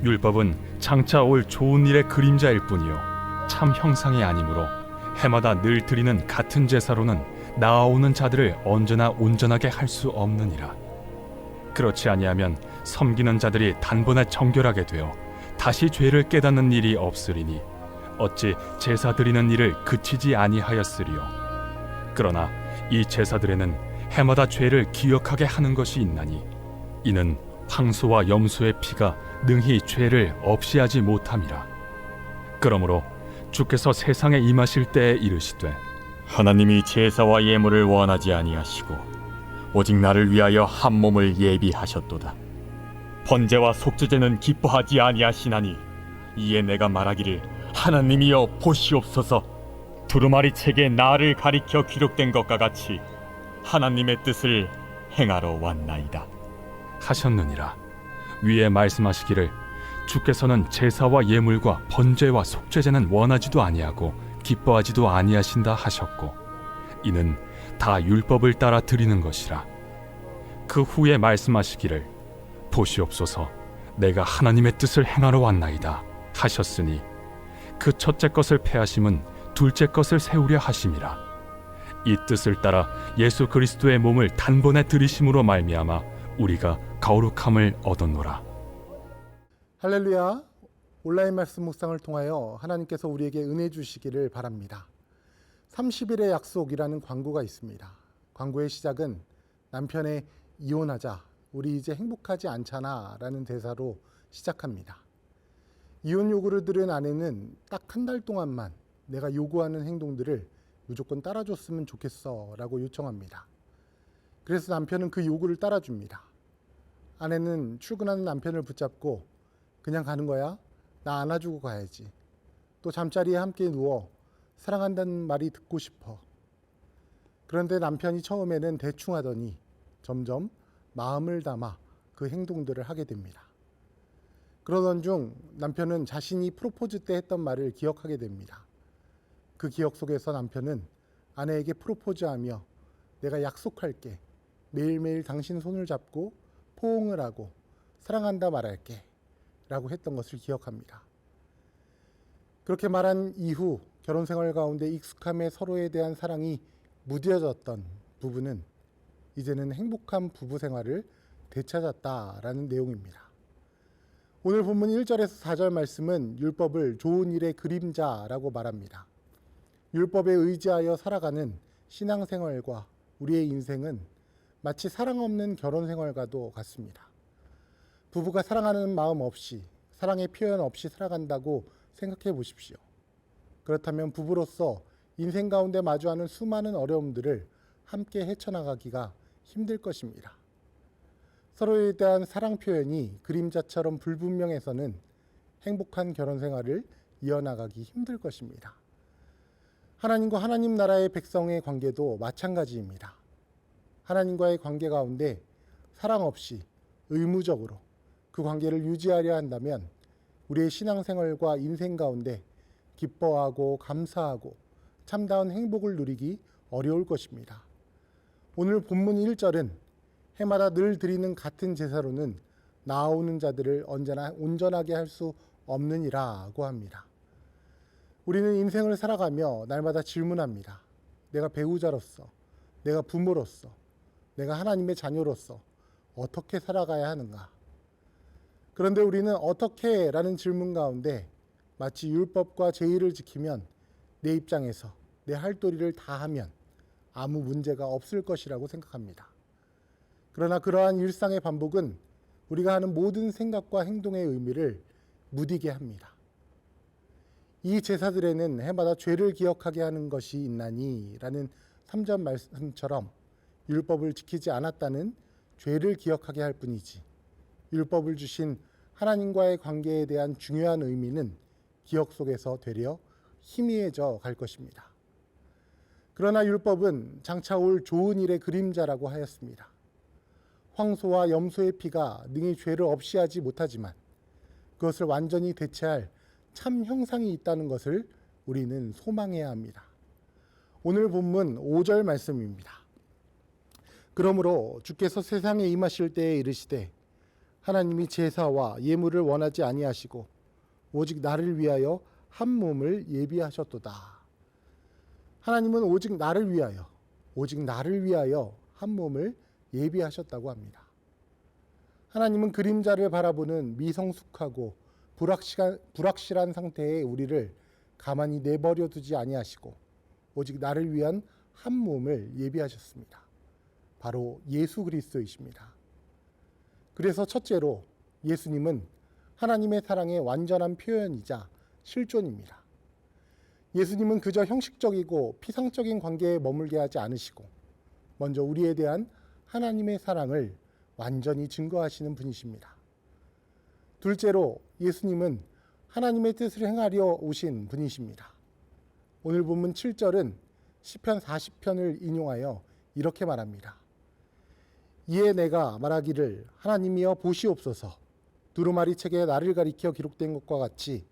율법은 장차 올 좋은 일의 그림자일 뿐이요 참 형상이 아니므로 해마다 늘 드리는 같은 제사로는 나아오는 자들을 언제나 온전하게 할 수 없느니라. 그렇지 아니하면 섬기는 자들이 단번에 정결하게 되어 다시 죄를 깨닫는 일이 없으리니 어찌 제사 드리는 일을 그치지 아니하였으리요. 그러나 이 제사들에는 해마다 죄를 기억하게 하는 것이 있나니 이는 황소와 염소의 피가 능히 죄를 없이 하지 못함이라. 그러므로 주께서 세상에 임하실 때에 이르시되 하나님이 제사와 예물을 원하지 아니하시고 오직 나를 위하여 한 몸을 예비하셨도다. 번제와 속죄제는 기뻐하지 아니하시나니 이에 내가 말하기를 하나님이여 보시옵소서. 두루마리 책에 나를 가리켜 기록된 것과 같이 하나님의 뜻을 행하러 왔나이다 하셨느니라. 위에 말씀하시기를 주께서는 제사와 예물과 번제와 속죄제는 원하지도 아니하고 기뻐하지도 아니하신다 하셨고 이는 다 율법을 따라 드리는 것이라. 그 후에 말씀하시기를 보시옵소서 내가 하나님의 뜻을 행하러 왔나이다 하셨으니 그 첫째 것을 패하심은 둘째 것을 세우려 하심이라. 이 뜻을 따라 예수 그리스도의 몸을 단번에 들이심으로 말미암아 우리가 거룩함을 얻었노라. 할렐루야. 온라인 말씀 묵상을 통하여 하나님께서 우리에게 은혜 주시기를 바랍니다. 30일의 약속이라는 광고가 있습니다. 광고의 시작은 남편의 이혼하자, 우리 이제 행복하지 않잖아 라는 대사로 시작합니다. 이혼 요구를 들은 아내는 딱 한 달 동안만 내가 요구하는 행동들을 무조건 따라줬으면 좋겠어 라고 요청합니다. 그래서 남편은 그 요구를 따라줍니다. 아내는 출근하는 남편을 붙잡고 그냥 가는 거야? 나 안아주고 가야지. 또 잠자리에 함께 누워 사랑한다는 말이 듣고 싶어. 그런데 남편이 처음에는 대충 하더니 점점 마음을 담아 그 행동들을 하게 됩니다. 그러던 중 남편은 자신이 프로포즈 때 했던 말을 기억하게 됩니다. 그 기억 속에서 남편은 아내에게 프로포즈하며 내가 약속할게. 매일매일 당신 손을 잡고 포옹을 하고 사랑한다 말할게 라고 했던 것을 기억합니다. 그렇게 말한 이후 결혼 생활 가운데 익숙함에 서로에 대한 사랑이 무뎌졌던 부부는 이제는 행복한 부부 생활을 되찾았다라는 내용입니다. 오늘 본문 1절에서 4절 말씀은 율법을 좋은 일의 그림자라고 말합니다. 율법에 의지하여 살아가는 신앙생활과 우리의 인생은 마치 사랑 없는 결혼 생활과도 같습니다. 부부가 사랑하는 마음 없이, 사랑의 표현 없이 살아간다고 생각해 보십시오. 그렇다면 부부로서 인생 가운데 마주하는 수많은 어려움들을 함께 헤쳐나가기가 힘들 것입니다. 서로에 대한 사랑 표현이 그림자처럼 불분명해서는 행복한 결혼 생활을 이어나가기 힘들 것입니다. 하나님과 하나님 나라의 백성의 관계도 마찬가지입니다. 하나님과의 관계 가운데 사랑 없이 의무적으로 그 관계를 유지하려 한다면 우리의 신앙생활과 인생 가운데 기뻐하고 감사하고 참다운 행복을 누리기 어려울 것입니다. 오늘 본문 1절은 해마다 늘 드리는 같은 제사로는 나아오는 자들을 언제나 온전하게 할 수 없느니라고 합니다. 우리는 인생을 살아가며 날마다 질문합니다. 내가 배우자로서, 내가 부모로서, 내가 하나님의 자녀로서 어떻게 살아가야 하는가? 그런데 우리는 어떻게? 라는 질문 가운데 마치 율법과 제의를 지키면 내 입장에서 내 할 도리를 다 하면 아무 문제가 없을 것이라고 생각합니다. 그러나 그러한 일상의 반복은 우리가 하는 모든 생각과 행동의 의미를 무디게 합니다. 이 제사들에는 해마다 죄를 기억하게 하는 것이 있나니 라는 3절 말씀처럼 율법을 지키지 않았다는 죄를 기억하게 할 뿐이지 율법을 주신 하나님과의 관계에 대한 중요한 의미는 기억 속에서 되려 희미해져 갈 것입니다. 그러나 율법은 장차 올 좋은 일의 그림자라고 하였습니다. 황소와 염소의 피가 능히 죄를 없이 하지 못하지만 그것을 완전히 대체할 참 형상이 있다는 것을 우리는 소망해야 합니다. 오늘 본문 5절 말씀입니다. 그러므로 주께서 세상에 임하실 때에 이르시되 하나님이 제사와 예물을 원하지 아니하시고 오직 나를 위하여 한 몸을 예비하셨도다. 하나님은 오직 나를 위하여 한 몸을 예비하셨다고 합니다. 하나님은 그림자를 바라보는 미성숙하고 불확실한 상태의 우리를 가만히 내버려 두지 아니하시고 오직 나를 위한 한 몸을 예비하셨습니다. 바로 예수 그리스도이십니다. 그래서 첫째로 예수님은 하나님의 사랑의 완전한 표현이자 실존입니다. 예수님은 그저 형식적이고 피상적인 관계에 머물게 하지 않으시고 먼저 우리에 대한 하나님의 사랑을 완전히 증거하시는 분이십니다. 둘째로 예수님은 하나님의 뜻을 행하려 오신 분이십니다. 오늘 본문 7절은 시편 40편을 인용하여 이렇게 말합니다. 이에 내가 말하기를 하나님이여 보시옵소서. 두루마리 책에 나를 가리켜 기록된 것과 같이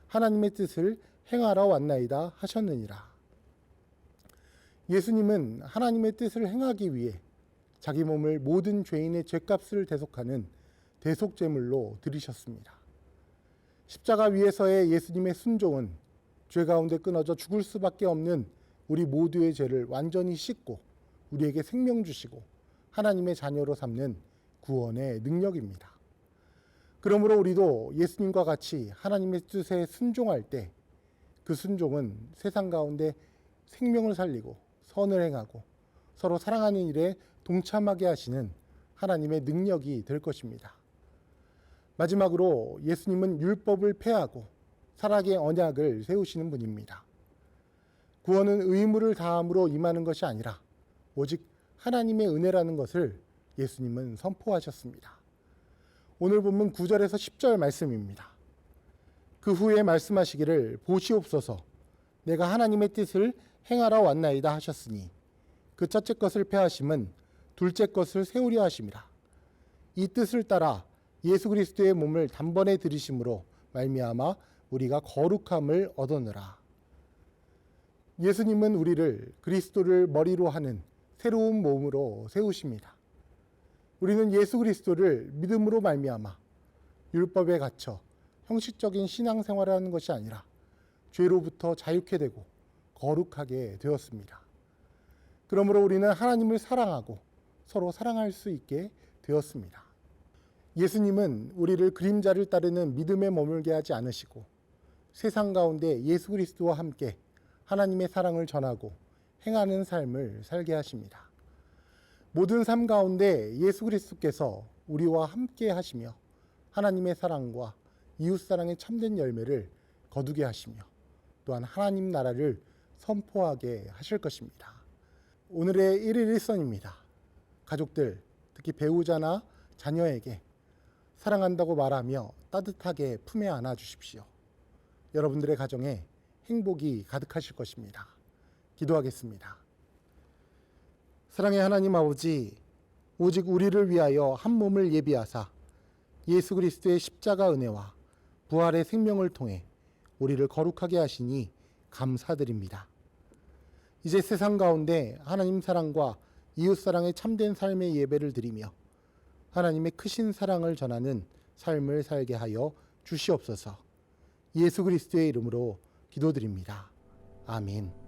하나님의 뜻을 행하러 왔나이다 하셨느니라. 예수님은 하나님의 뜻을 행하기 위해 자기 몸을 모든 죄인의 죄값을 대속하는 대속제물로 드리셨습니다. 십자가 위에서의 예수님의 순종은 죄 가운데 끊어져 죽을 수밖에 없는 우리 모두의 죄를 완전히 씻고 우리에게 생명 주시고 하나님의 자녀로 삼는 구원의 능력입니다. 그러므로 우리도 예수님과 같이 하나님의 뜻에 순종할 때 그 순종은 세상 가운데 생명을 살리고 선을 행하고 서로 사랑하는 일에 동참하게 하시는 하나님의 능력이 될 것입니다. 마지막으로 예수님은 율법을 폐하고 사랑의 언약을 세우시는 분입니다. 구원은 의무를 다함으로 임하는 것이 아니라 오직 하나님의 은혜라는 것을 예수님은 선포하셨습니다. 오늘 본문 9절에서 10절 말씀입니다. 그 후에 말씀하시기를 보시옵소서 내가 하나님의 뜻을 행하러 왔나이다 하셨으니 그 첫째 것을 폐하심은 둘째 것을 세우려 하심이라. 이 뜻을 따라 예수 그리스도의 몸을 단번에 들이심으로 말미암아 우리가 거룩함을 얻으느라. 예수님은 우리를 그리스도를 머리로 하는 새로운 몸으로 세우십니다. 우리는 예수 그리스도를 믿음으로 말미암아 율법에 갇혀 형식적인 신앙생활을 하는 것이 아니라 죄로부터 자유케 되고 거룩하게 되었습니다. 그러므로 우리는 하나님을 사랑하고 서로 사랑할 수 있게 되었습니다. 예수님은 우리를 그림자를 따르는 믿음에 머물게 하지 않으시고 세상 가운데 예수 그리스도와 함께 하나님의 사랑을 전하고 행하는 삶을 살게 하십니다. 모든 삶 가운데 예수 그리스도께서 우리와 함께 하시며 하나님의 사랑과 이웃사랑의 참된 열매를 거두게 하시며 또한 하나님 나라를 선포하게 하실 것입니다. 오늘의 1일 1선입니다. 가족들, 특히 배우자나 자녀에게 사랑한다고 말하며 따뜻하게 품에 안아 주십시오. 여러분들의 가정에 행복이 가득하실 것입니다. 기도하겠습니다. 사랑의 하나님 아버지, 오직 우리를 위하여 한 몸을 예비하사 예수 그리스도의 십자가 은혜와 부활의 생명을 통해 우리를 거룩하게 하시니 감사드립니다. 이제 세상 가운데 하나님 사랑과 이웃 사랑의 참된 삶의 예배를 드리며 하나님의 크신 사랑을 전하는 삶을 살게 하여 주시옵소서. 예수 그리스도의 이름으로 기도드립니다. 아멘.